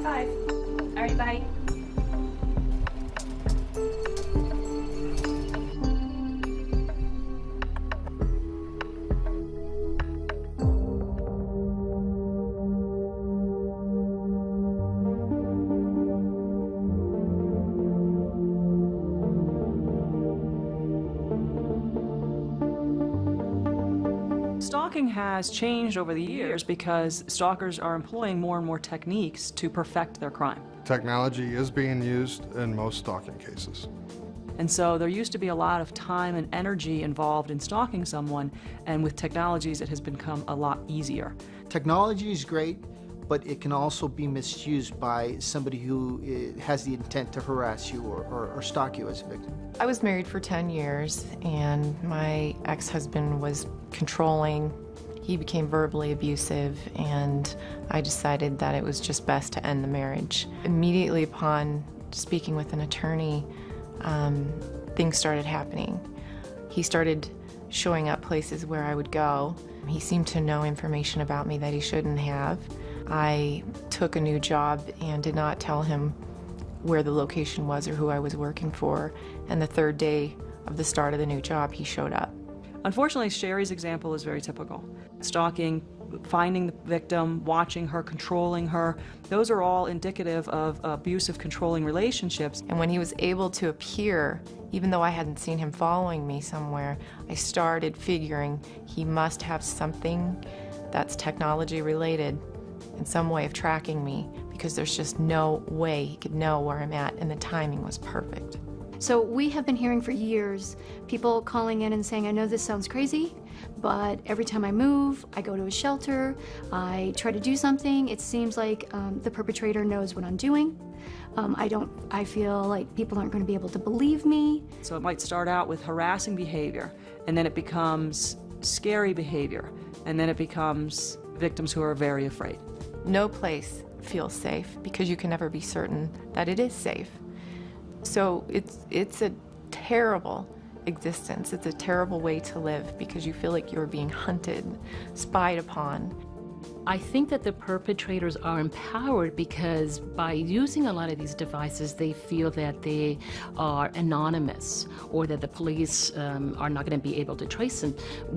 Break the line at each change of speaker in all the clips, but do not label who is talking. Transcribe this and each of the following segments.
5. All right, bye.
Stalking has changed over the years because stalkers are employing more and more techniques to perfect their crime.
Technology is being used in most stalking cases.
And so there used to be a lot of time and energy involved in stalking someone, and with technologies it has become a lot easier.
Technology is great, but it can also be misused by somebody who has the intent to harass you or stalk you as a victim.
I was married for 10 years, and my ex-husband was controlling. He became verbally abusive, and I decided that it was just best to end the marriage. Immediately upon speaking with an attorney, things started happening. He started showing up places where I would go. He seemed to know information about me that he shouldn't have. I took a new job and did not tell him where the location was or who I was working for, and the third day of the start of the new job, he showed up.
Unfortunately, Sherry's example is very typical. Stalking, finding the victim, watching her, controlling her, those are all indicative of abusive, controlling relationships.
And when he was able to appear, even though I hadn't seen him following me somewhere, I started figuring he must have something that's technology related and some way of tracking me, because there's just no way he could know where I'm at, and the timing was perfect.
So we have been hearing for years people calling in and saying, I know this sounds crazy, but every time I move, I go to a shelter, I try to do something, it seems like the perpetrator knows what I'm doing. I feel like people aren't going to be able to believe me.
So it might start out with harassing behavior, and then it becomes scary behavior, and then it becomes victims who are very afraid.
No place feels safe because you can never be certain that it is safe. So it's a terrible existence. It's a terrible way to live because you feel like you're being hunted, spied upon.
I think that the perpetrators are empowered because by using a lot of these devices, they feel that they are anonymous or that the police are not going to be able to trace them,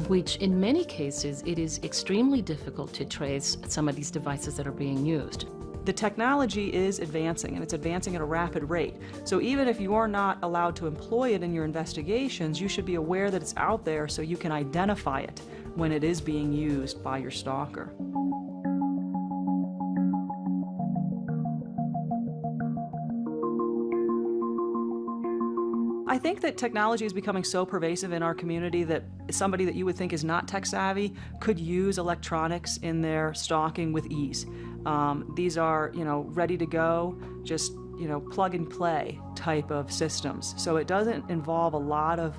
which in many cases, it is extremely difficult to trace some of these devices that are being used.
The technology is advancing, and it's advancing at a rapid rate. So even if you are not allowed to employ it in your investigations, you should be aware that it's out there so you can identify it when it is being used by your stalker. I think that technology is becoming so pervasive in our community that somebody that you would think is not tech savvy could use electronics in their stalking with ease. These are, ready to go, just, plug and play type of systems. So it doesn't involve a lot of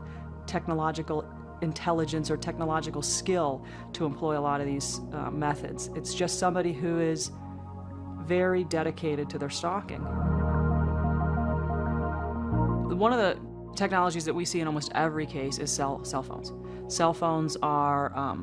technological intelligence or technological skill to employ a lot of these methods. It's just somebody who is very dedicated to their stalking. One of the technologies that we see in almost every case is cell phones. Cell phones are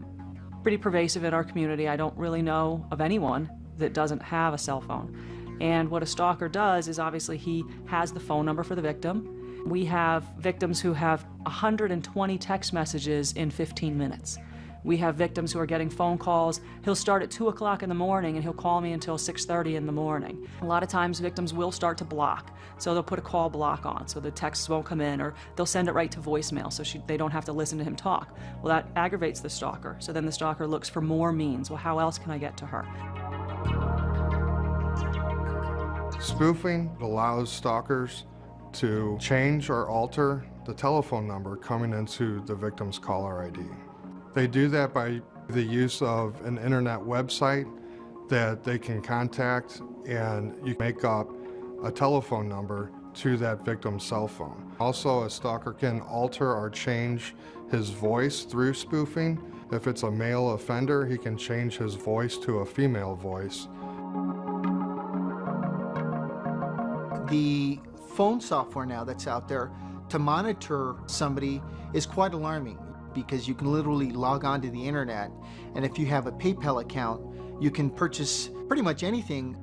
pretty pervasive in our community. I don't really know of anyone that doesn't have a cell phone. And what a stalker does is obviously he has the phone number for the victim. We have victims who have 120 text messages in 15 minutes. We have victims who are getting phone calls. He'll start at 2 o'clock in the morning and he'll call me until 6:30 in the morning. A lot of times victims will start to block. So they'll put a call block on so the texts won't come in, or they'll send it right to voicemail so they don't have to listen to him talk. Well, that aggravates the stalker. So then the stalker looks for more means. Well, how else can I get to her?
Spoofing allows stalkers to change or alter the telephone number coming into the victim's caller ID. They do that by the use of an internet website that they can contact, and you make up a telephone number to that victim's cell phone. Also, a stalker can alter or change his voice through spoofing. If it's a male offender, he can change his voice to a female voice.
The phone software now that's out there to monitor somebody is quite alarming, because you can literally log on to the internet, and if you have a PayPal account, you can purchase pretty much anything.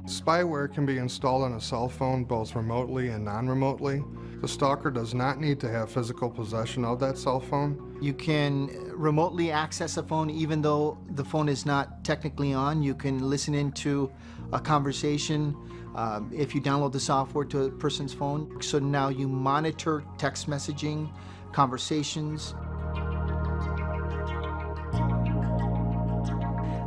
Spyware can be installed on a cell phone both remotely and non-remotely. The stalker does not need to have physical possession of that cell phone.
You can remotely access a phone even though the phone is not technically on. You can listen into a conversation if you download the software to a person's phone. So now you monitor text messaging, conversations.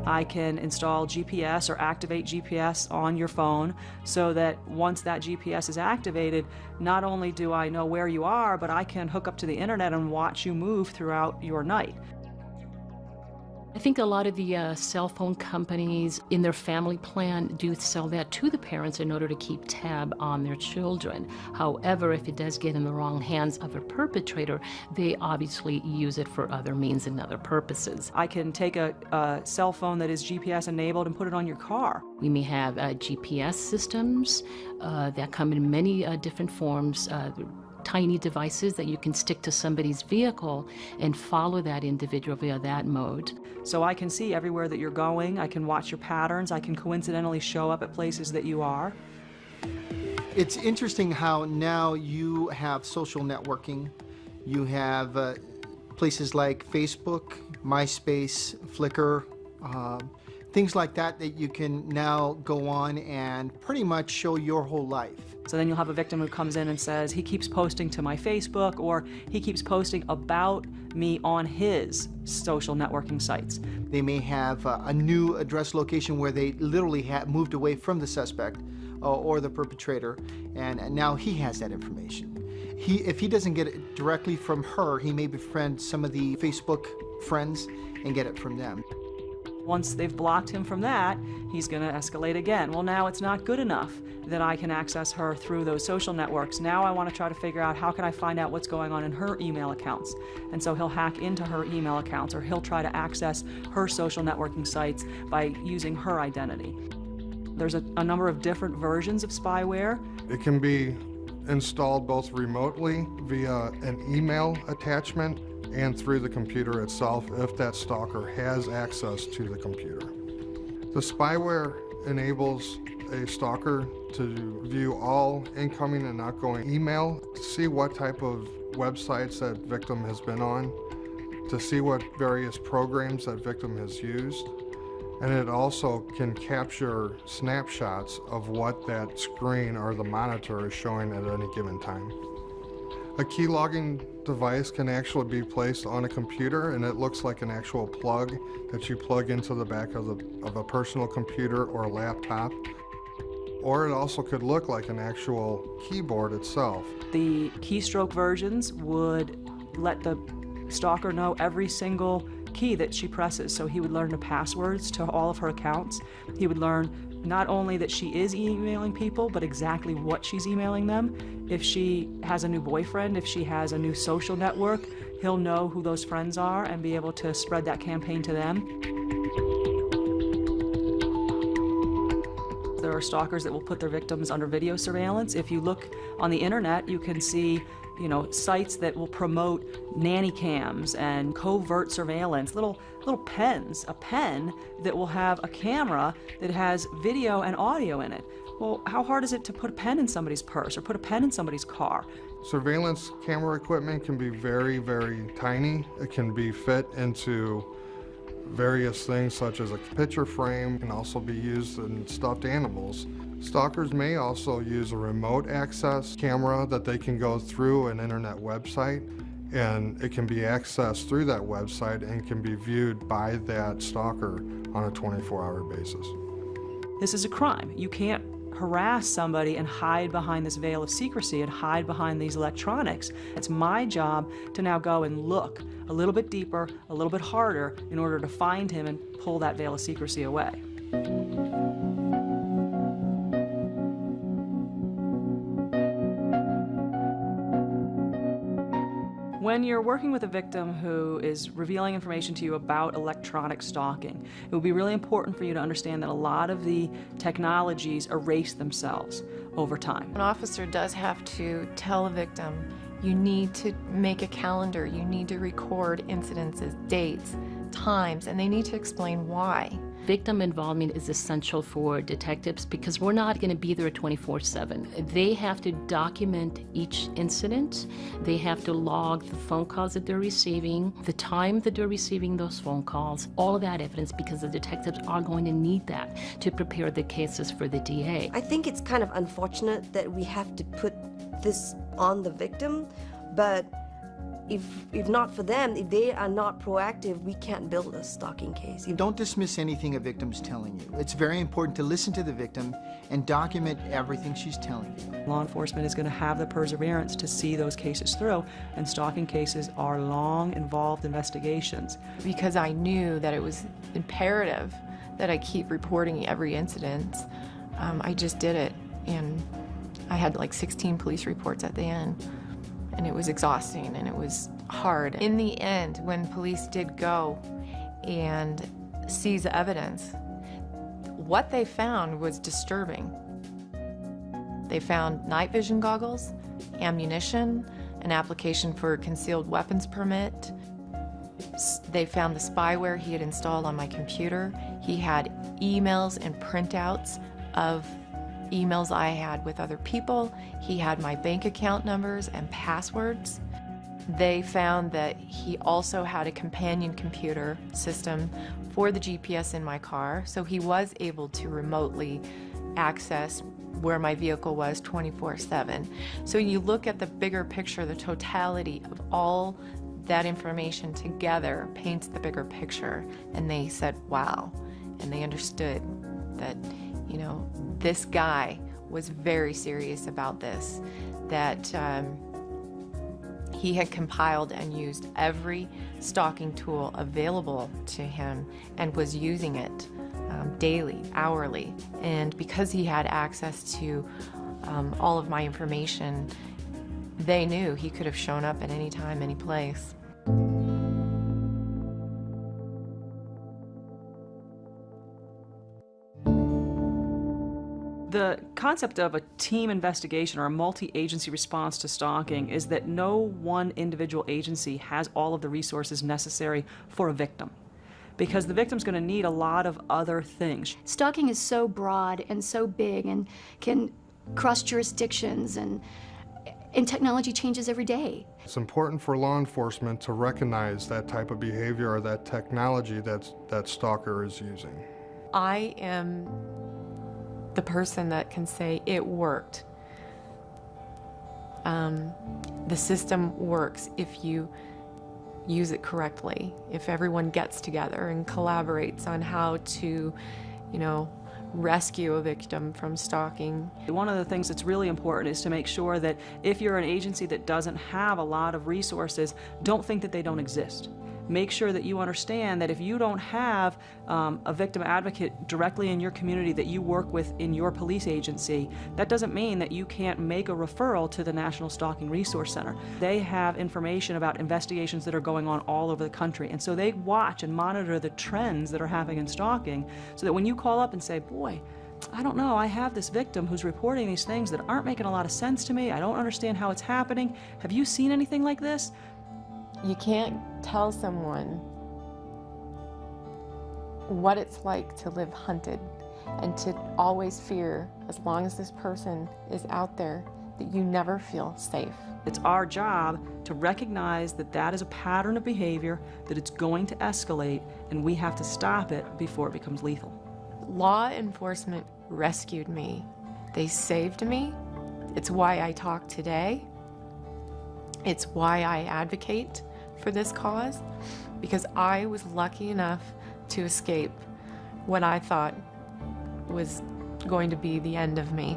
I can install GPS or activate GPS on your phone so that once that GPS is activated, not only do I know where you are, but I can hook up to the internet and watch you move throughout your night.
I think a lot of the cell phone companies in their family plan do sell that to the parents in order to keep tab on their children. However, if it does get in the wrong hands of a perpetrator, they obviously use it for other means and other purposes.
I can take a cell phone that is GPS enabled and put it on your car.
We may have GPS systems that come in many different forms. Tiny devices that you can stick to somebody's vehicle and follow that individual via that mode.
So I can see everywhere that you're going, I can watch your patterns, I can coincidentally show up at places that you are.
It's interesting how now you have social networking. You have places like Facebook, MySpace, Flickr, things like that that you can now go on and pretty much show your whole life.
So then you'll have a victim who comes in and says, he keeps posting to my Facebook, or he keeps posting about me on his social networking sites.
They may have a new address location where they literally have moved away from the suspect or the perpetrator, and now he has that information. If he doesn't get it directly from her, he may befriend some of the Facebook friends and get it from them.
Once they've blocked him from that, he's going to escalate again. Well, now it's not good enough that I can access her through those social networks. Now I want to try to figure out how can I find out what's going on in her email accounts. And so he'll hack into her email accounts, or he'll try to access her social networking sites by using her identity. There's a number of different versions of spyware.
It can be installed both remotely via an email attachment and through the computer itself if that stalker has access to the computer. The spyware enables a stalker to view all incoming and outgoing email, to see what type of websites that victim has been on, to see what various programs that victim has used, and it also can capture snapshots of what that screen or the monitor is showing at any given time. A key logging device can actually be placed on a computer, and it looks like an actual plug that you plug into the back of a personal computer or laptop. Or it also could look like an actual keyboard itself.
The keystroke versions would let the stalker know every single key that she presses. So he would learn the passwords to all of her accounts. He would learn not only that she is emailing people, but exactly what she's emailing them. If she has a new boyfriend, if she has a new social network, he'll know who those friends are and be able to spread that campaign to them. There are stalkers that will put their victims under video surveillance. If you look on the internet, you can see, sites that will promote nanny cams and covert surveillance, little pens, a pen that will have a camera that has video and audio in it. Well, how hard is it to put a pen in somebody's purse or put a pen in somebody's car?
Surveillance camera equipment can be very, very tiny. It can be fit into various things such as a picture frame, can also be used in stuffed animals. Stalkers may also use a remote access camera that they can go through an internet website, and it can be accessed through that website and can be viewed by that stalker on a 24-hour basis.
This is a crime. You can't harass somebody and hide behind this veil of secrecy and hide behind these electronics. It's my job to now go and look a little bit deeper, a little bit harder, in order to find him and pull that veil of secrecy away. When you're working with a victim who is revealing information to you about electronic stalking, it would be really important for you to understand that a lot of the technologies erase themselves over time.
An officer does have to tell a victim, you need to make a calendar, you need to record incidences, dates, times, and they need to explain why.
victim involvement is essential for detectives because we're not going to be there 24/7. They have to document each incident. They have to log the phone calls that they're receiving, the time that they're receiving those phone calls, all of that evidence, because the detectives are going to need that to prepare the cases for the DA.
I think it's kind of unfortunate that we have to put this on the victim, but if not for them, if they are not proactive, we can't build a stalking case.
Don't dismiss anything a victim's telling you. It's very important to listen to the victim and document everything she's telling you.
Law enforcement is going to have the perseverance to see those cases through, and stalking cases are long, involved investigations.
Because I knew that it was imperative that I keep reporting every incident, I just did it, and I had like 16 police reports at the end. And it was exhausting and it was hard. In the end, when police did go and seize evidence, what they found was disturbing. They found night vision goggles, ammunition, an application for a concealed weapons permit. They found the spyware he had installed on my computer. He had emails and printouts of emails I had with other people. He had my bank account numbers and passwords. They found that he also had a companion computer system for the GPS in my car, so he was able to remotely access where my vehicle was 24/7. So you look at the bigger picture, the totality of all that information together paints the bigger picture, and they said, wow, and they understood that, you know, this guy was very serious about this, that he had compiled and used every stalking tool available to him and was using it daily, hourly. And because he had access to all of my information, they knew he could have shown up at any time, any place.
The concept of a team investigation or a multi-agency response to stalking is that no one individual agency has all of the resources necessary for a victim, because the victim's going to need a lot of other things.
Stalking is so broad and so big and can cross jurisdictions, and technology changes every day.
It's important for law enforcement to recognize that type of behavior or that technology that stalker is using.
I am the person that can say it worked. The system works if you use it correctly, if everyone gets together and collaborates on how to, you know, rescue a victim from stalking.
One of the things that's really important is to make sure that if you're an agency that doesn't have a lot of resources, don't think that they don't exist. Make sure that you understand that if you don't have a victim advocate directly in your community that you work with in your police agency, that doesn't mean that you can't make a referral to the National Stalking Resource Center. They have information about investigations that are going on all over the country, and so they watch and monitor the trends that are happening in stalking, so that when you call up and say, boy, I don't know, I have this victim who's reporting these things that aren't making a lot of sense to me, I don't understand how it's happening, have you seen anything like this?
You can't tell someone what it's like to live hunted and to always fear, as long as this person is out there, that you never feel safe.
It's our job to recognize that that is a pattern of behavior, that it's going to escalate, and we have to stop it before it becomes lethal.
Law enforcement rescued me. They saved me. It's why I talk today. It's why I advocate for this cause, because I was lucky enough to escape what I thought was going to be the end of me.